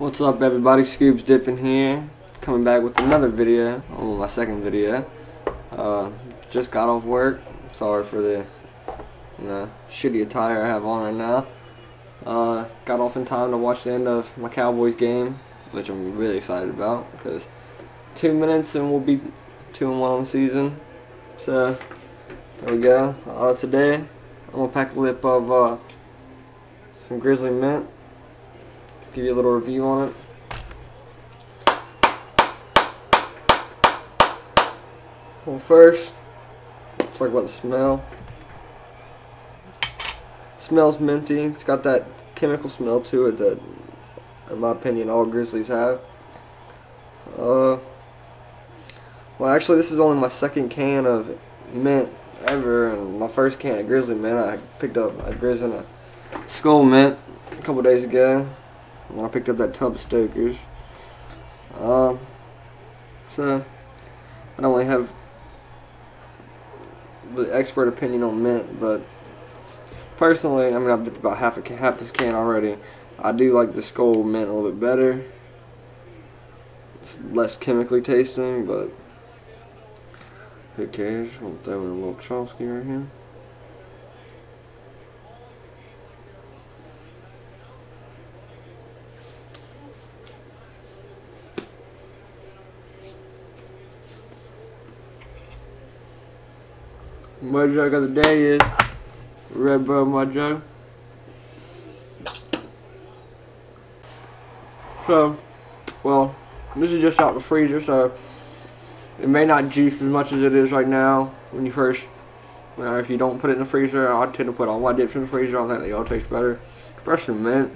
What's up, everybody? Scoobs dipping here, coming back with another video. My second video. Just got off work. Sorry for the shitty attire I have on right now. Got off in time to watch the end of my Cowboys game, which I'm really excited about because 2 minutes and we'll be 2-1 on the season. So there we go. Today I'm gonna pack a lip of some Grizz Mint. Give you a little review on it. Well, first, let's talk about the smell. It smells minty. It's got that chemical smell to it that, in my opinion, all Grizzlies have. Well, actually, this is only my second can of mint ever, and my first can of Grizz Mint I picked up a Grizz and a Skull Mint a couple days ago when I picked up that tub of Stokers. So I don't really have the expert opinion on mint, but personally, I mean, I've dipped about half this can already. I do like the Skull Mint a little bit better. It's less chemically tasting, but who cares? We'll throw in a little Chomsky right here. My joke of the day is Red Bull Mojo. So, well, this is just out the freezer, so it may not juice as much as it is right now when you first, if you don't put it in the freezer. I tend to put all my dips in the freezer. I think they all taste better, especially mint.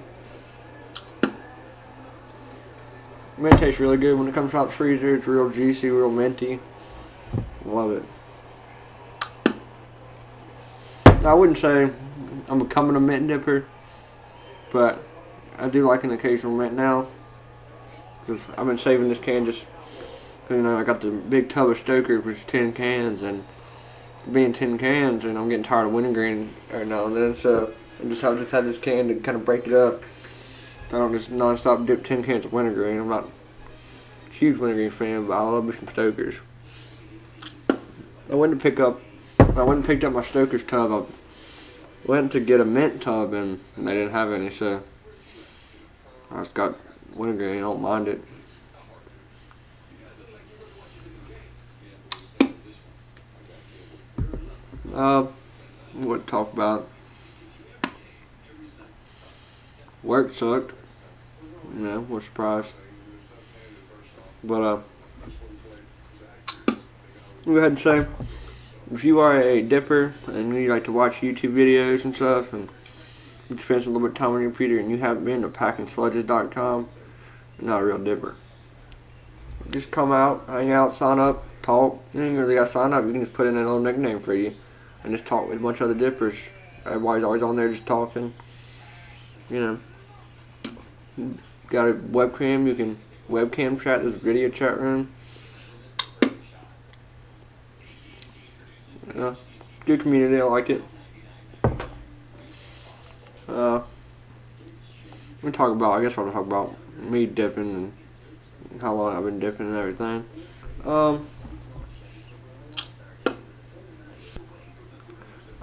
Mint tastes really good when it comes out the freezer. It's real juicy, real minty. Love it. I wouldn't say I'm becoming a mint dipper, but I do like an occasional mint now. Cause I've been saving this can just because, I got the big tub of Stoker, which is 10 cans, and being 10 cans, and I'm getting tired of wintergreen every now and then, so I've just had this can to kind of break it up. I don't just non-stop dip 10 cans of wintergreen. I'm not a huge wintergreen fan, but I love me some Stokers. I went and picked up my Stoker's tub. I went to get a mint tub and they didn't have any, so I just got wintergreen. I don't mind it. What to talk about? Work sucked. We're surprised. But I'll go ahead and say, if you are a dipper and you like to watch YouTube videos and stuff, and you spend a little bit of time on your computer and you haven't been to packingsludges.com, you're not a real dipper. Just come out, hang out, sign up, talk. You don't really got to sign up. You can just put in a little nickname for you and just talk with a bunch of other dippers. Everybody's always on there just talking. Got a webcam. You can webcam chat. There's a video chat room. Good community, I like it. I guess I'll talk about me dipping and how long I've been dipping and everything.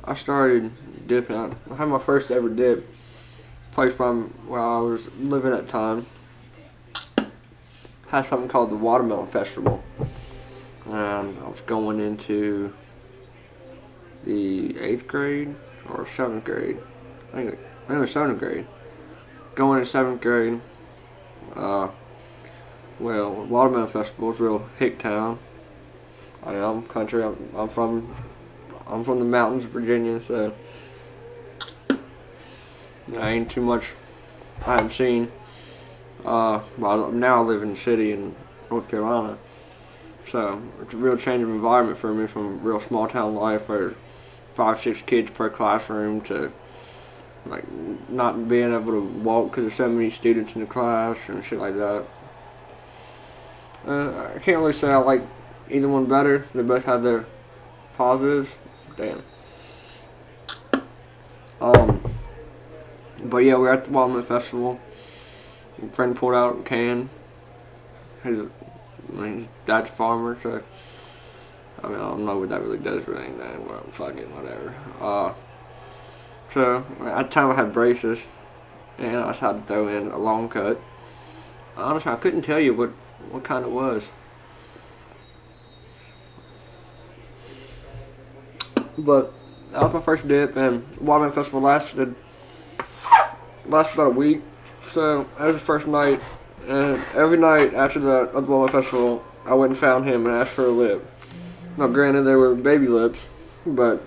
I started dipping. I had my first ever dip place where I was living at the time. Had something called the Watermelon Festival, and I was going into the 8th grade or 7th grade. I think it was 7th grade. Going into 7th grade. Well, Watermelon Festival is real hick town. I'm country. I'm from the mountains of Virginia, so I ain't too much I haven't seen. Well, now I live in the city in North Carolina, so it's a real change of environment for me from real small town life where 5-6 kids per classroom to like not being able to walk because there's so many students in the class and shit like that. I can't really say I like either one better. They both have their positives. Damn. But yeah, we're at the Watermelon Festival. My friend pulled out a can. His dad's a farmer, so I mean, I don't know what that really does for anything, but fucking whatever. So at the time I had braces, and I decided to throw in a long cut. Honestly, I couldn't tell you what kind it was. But that was my first dip, and the Watermelon Festival lasted about a week. So that was the first night, and every night after the Watermelon Festival, I went and found him and asked for a lip. Now, granted, they were baby lips, but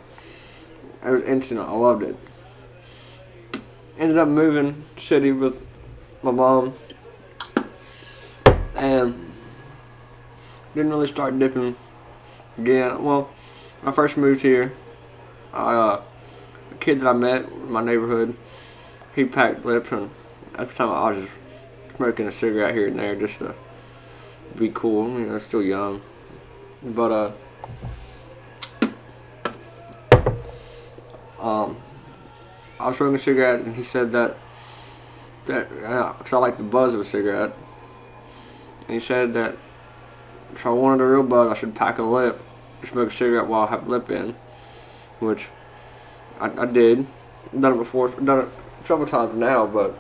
it was instant. I loved it. Ended up moving city with my mom, and didn't really start dipping again. Well, when I first moved here, a kid that I met in my neighborhood, he packed lips, and at the time I was just smoking a cigarette here and there just to be cool. You know, still young, but I was smoking a cigarette, and he said that because I like the buzz of a cigarette, and he said that if I wanted a real buzz, I should pack a lip and smoke a cigarette while I have a lip in, which I did. I've done it before. I've done it several times now, but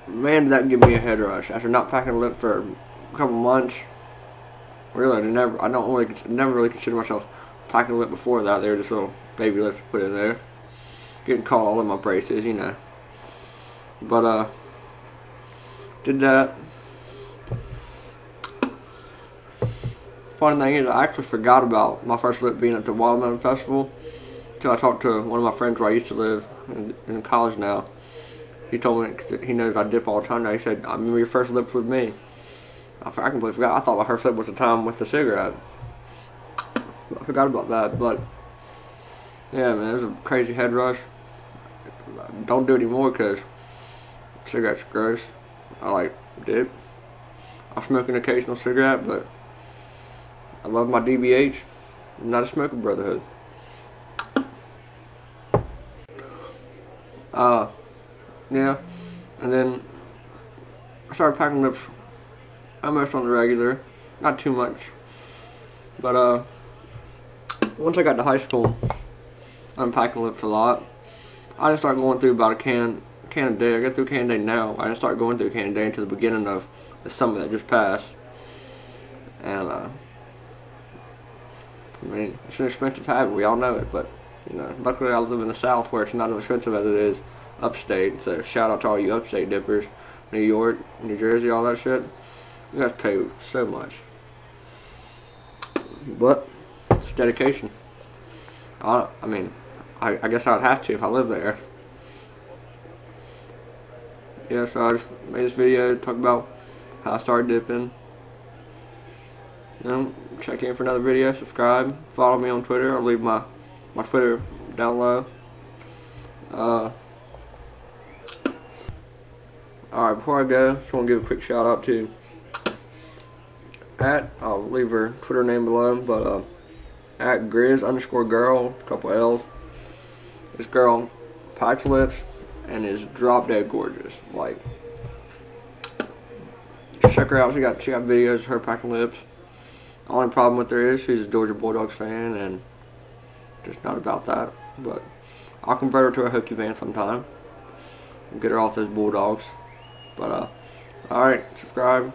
man, did that give me a head rush after not packing a lip for a couple months. Really, I never really consider myself packing a lip before that. They were just little baby lips to put in there. Getting caught all in my braces, you know. But did that. Funny thing is, I actually forgot about my first lip being at the Watermelon Festival until I talked to one of my friends where I used to live in college now. He told me, cause he knows I dip all the time now, he said, I remember your first lips with me. I completely forgot. I thought my first lip was the time with the cigarette. I forgot about that, but yeah, man, it was a crazy head rush. Don't do it anymore because cigarettes are gross. I like dip. I smoke an occasional cigarette, but I love my DBH. I'm not a smoker brotherhood. Yeah, and then I started packing lips almost on the regular, not too much, but once I got to high school, I'm packing lips a lot. I didn't start going through about a can a day. I get through a can a day now. I didn't start going through a can a day until the beginning of the summer that just passed. And I mean, it's an expensive habit. We all know it, but you know, luckily I live in the South where it's not as expensive as it is upstate. So shout out to all you upstate dippers, New York, New Jersey, all that shit. You guys pay so much, but it's dedication. I mean, I guess I'd have to if I lived there. Yeah, so I just made this video to talk about how I started dipping. You know, check in for another video, subscribe, follow me on Twitter. I'll leave my Twitter down low. Alright, before I go, just want to give a quick shout out to I'll leave her Twitter name below, but at Grizz_girl, a couple L's. This girl packs lips and is drop dead gorgeous. Like, check her out. She got videos of her packing lips. The only problem with her is she's a Georgia Bulldogs fan and just not about that. But I'll convert her to a Hokie fan sometime and get her off those Bulldogs. But alright, subscribe.